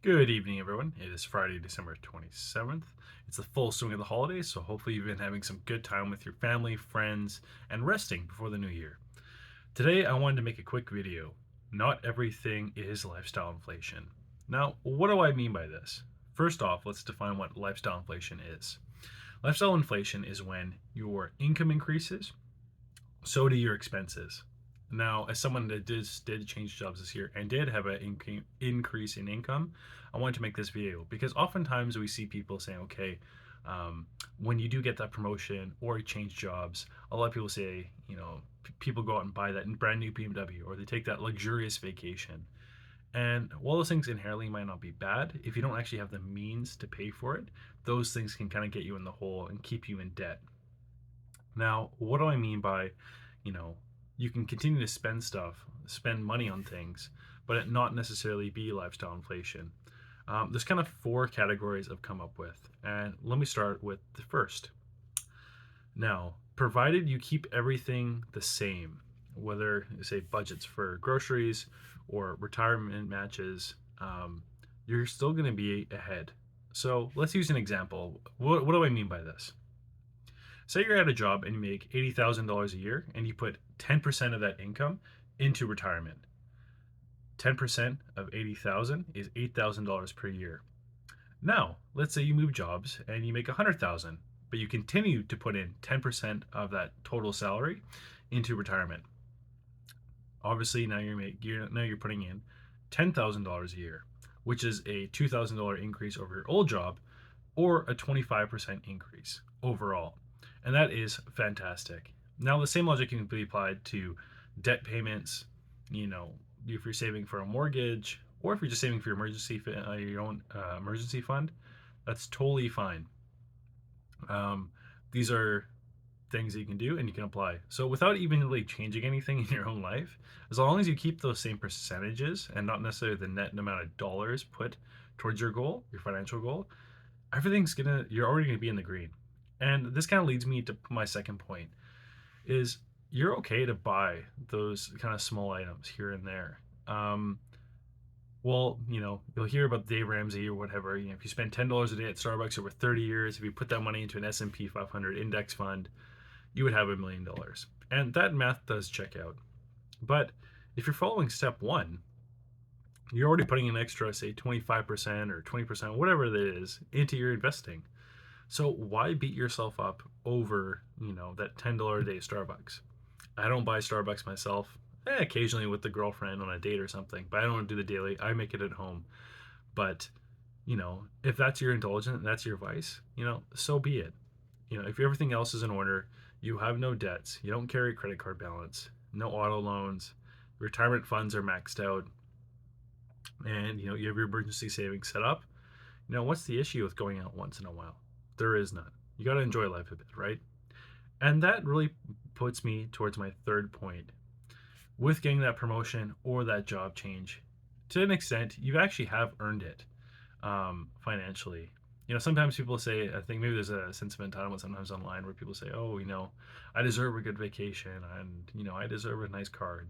Good evening, everyone. It is Friday, December 27th. It's the full swing of the holidays, so hopefully you've been having some good time with your family, friends, and resting before the new year. Today, I wanted to make a quick video. Not everything is lifestyle inflation. Now, what do I mean by this? First off, let's define what lifestyle inflation is. Lifestyle inflation is when your income increases, so do your expenses. Now, as someone that did change jobs this year and did have an increase in income, I wanted to make this video because oftentimes we see people saying, okay, when you do get that promotion or change jobs, a lot of people say, people go out and buy that brand new BMW or they take that luxurious vacation. And while those things inherently might not be bad, if you don't actually have the means to pay for it, those things can kind of get you in the hole and keep you in debt. Now, what do I mean by, you know, you can continue to spend money on things, but it not necessarily be lifestyle inflation? There's kind of four categories I've come up with, and let me start with the first. Now, provided you keep everything the same, whether say budgets for groceries or retirement matches, you're still going to be ahead. So let's use an example. What do I mean by this? Say you're at a job and you make $80,000 a year and you put 10% of that income into retirement. 10% of 80,000 is $8,000 per year. Now, let's say you move jobs and you make 100,000, but you continue to put in 10% of that total salary into retirement. Obviously, now you're putting in $10,000 a year, which is a $2,000 increase over your old job or a 25% increase overall. And that is fantastic. Now, the same logic can be applied to debt payments. If you're saving for a mortgage or if you're just saving for your own emergency fund, that's totally fine. These are things that you can do and you can apply. So without even really changing anything in your own life, as long as you keep those same percentages and not necessarily the net amount of dollars put towards your goal, your financial goal, you're already gonna be in the green. And this kind of leads me to my second point is you're okay to buy those kind of small items here and there. You'll hear about Dave Ramsey or whatever. If you spend $10 a day at Starbucks over 30 years, if you put that money into an S&P 500 index fund, you would have $1 million. And that math does check out. But if you're following step one, you're already putting an extra, say, 25% or 20%, whatever it is, into your investing. So why beat yourself up over, that $10 a day Starbucks? I don't buy Starbucks myself. Occasionally with the girlfriend on a date or something, but I don't do the daily. I make it at home. But, if that's your indulgence, that's your vice, so be it. If everything else is in order, you have no debts, you don't carry credit card balance, no auto loans, retirement funds are maxed out, and, you have your emergency savings set up, what's the issue with going out once in a while? There is none. You got to enjoy life a bit, right? And that really puts me towards my third point. With getting that promotion or that job change, to an extent, you actually have earned it financially. Sometimes people say, I think maybe there's a sense of entitlement sometimes online where people say, oh, I deserve a good vacation and, I deserve a nice car.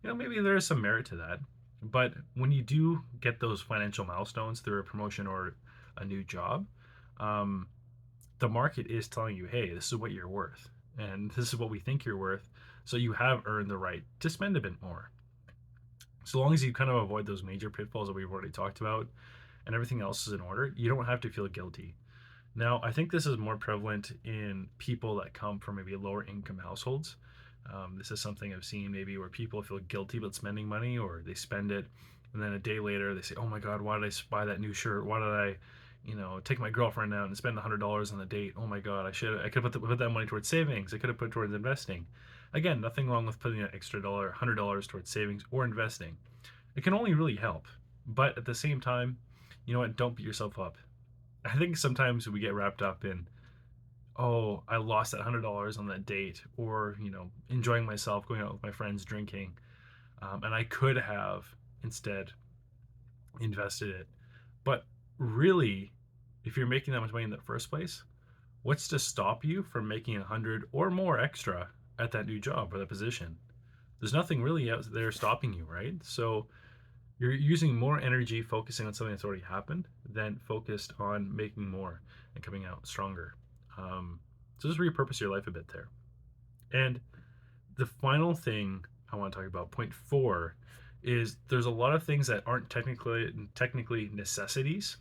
And, maybe there is some merit to that. But when you do get those financial milestones through a promotion or a new job, the market is telling you, hey, this is what you're worth. And this is what we think you're worth. So you have earned the right to spend a bit more. So long as you kind of avoid those major pitfalls that we've already talked about and everything else is in order, you don't have to feel guilty. Now, I think this is more prevalent in people that come from maybe lower income households. This is something I've seen maybe where people feel guilty about spending money or they spend it and then a day later they say, oh my God, why did I buy that new shirt? Why did I take my girlfriend out and spend $100 on a date? Oh my God, I could have put that money towards savings. I could have put towards investing. Again, nothing wrong with putting an extra $100 towards savings or investing. It can only really help. But at the same time, you know what? Don't beat yourself up. I think sometimes we get wrapped up in, oh, I lost that $100 on that date, or enjoying myself, going out with my friends, drinking, and I could have instead invested it. But really, if you're making that much money in the first place, what's to stop you from making 100 or more extra at that new job or that position? There's nothing really out there stopping you, right? So You're using more energy focusing on something that's already happened than focused on making more and coming out stronger. Um, so just repurpose your life a bit there. And the final thing I want to talk about, point four, is there's a lot of things that aren't technically necessities,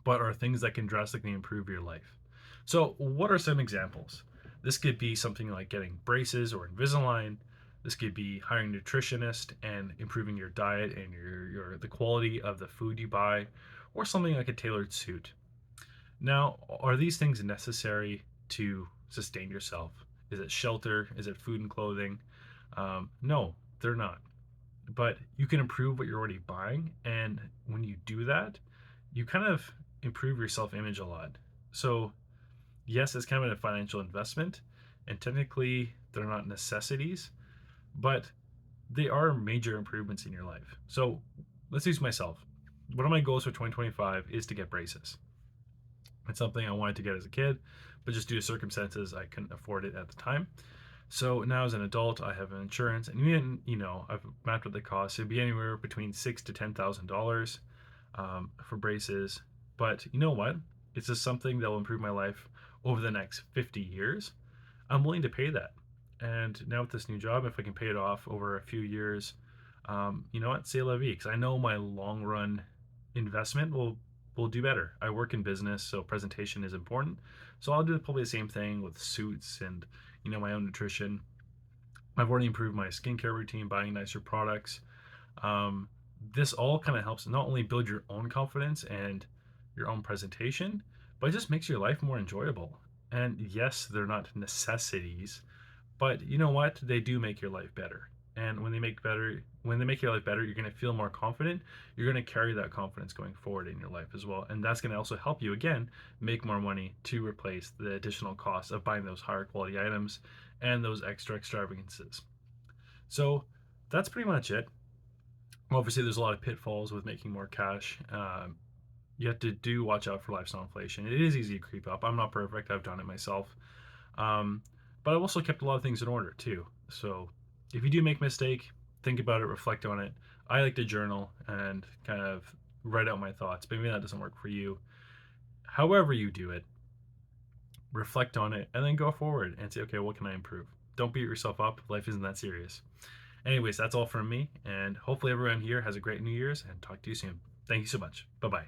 but are things that can drastically improve your life. So, what are some examples? This could be something like getting braces or Invisalign. This could be hiring a nutritionist and improving your diet and your the quality of the food you buy, or something like a tailored suit. Now, are these things necessary to sustain yourself? Is it shelter? Is it food and clothing? No, they're not. But you can improve what you're already buying, and when you do that, you kind of improve your self-image a lot. So yes, it's kind of a financial investment, and technically they're not necessities, but they are major improvements in your life. So let's use myself. One of my goals for 2025 is to get braces. It's something I wanted to get as a kid, but just due to circumstances, I couldn't afford it at the time. So now as an adult, I have an insurance, and even I've mapped what the cost. It'd be anywhere between $6,000 to $10,000 for braces. But you know what? It's just something that will improve my life over the next 50 years. I'm willing to pay that. And now with this new job, if I can pay it off over a few years, you know what? C'est la vie, because I know my long run investment will do better. I work in business, so presentation is important. So I'll do probably the same thing with suits and my own nutrition. I've already improved my skincare routine, buying nicer products. Um, this all kind of helps not only build your own confidence and your own presentation, but it just makes your life more enjoyable. And yes, they're not necessities, but you know what? They do make your life better. And when they make your life better, you're going to feel more confident. You're going to carry that confidence going forward in your life as well. And that's going to also help you again make more money to replace the additional costs of buying those higher quality items and those extra extravagances. So that's pretty much it. Obviously, there's a lot of pitfalls with making more cash. You have to do watch out for lifestyle inflation. It is easy to creep up. I'm not perfect. I've done it myself. Um, but I've also kept a lot of things in order too. So if you do make a mistake, think about it, reflect on it. I like to journal and kind of write out my thoughts. Maybe that doesn't work for you. However you do it, reflect on it and then go forward and say, okay, what can I improve? Don't beat yourself up. Life isn't that serious. Anyways, that's all from me. And hopefully everyone here has a great New Year's and talk to you soon. Thank you so much. Bye bye.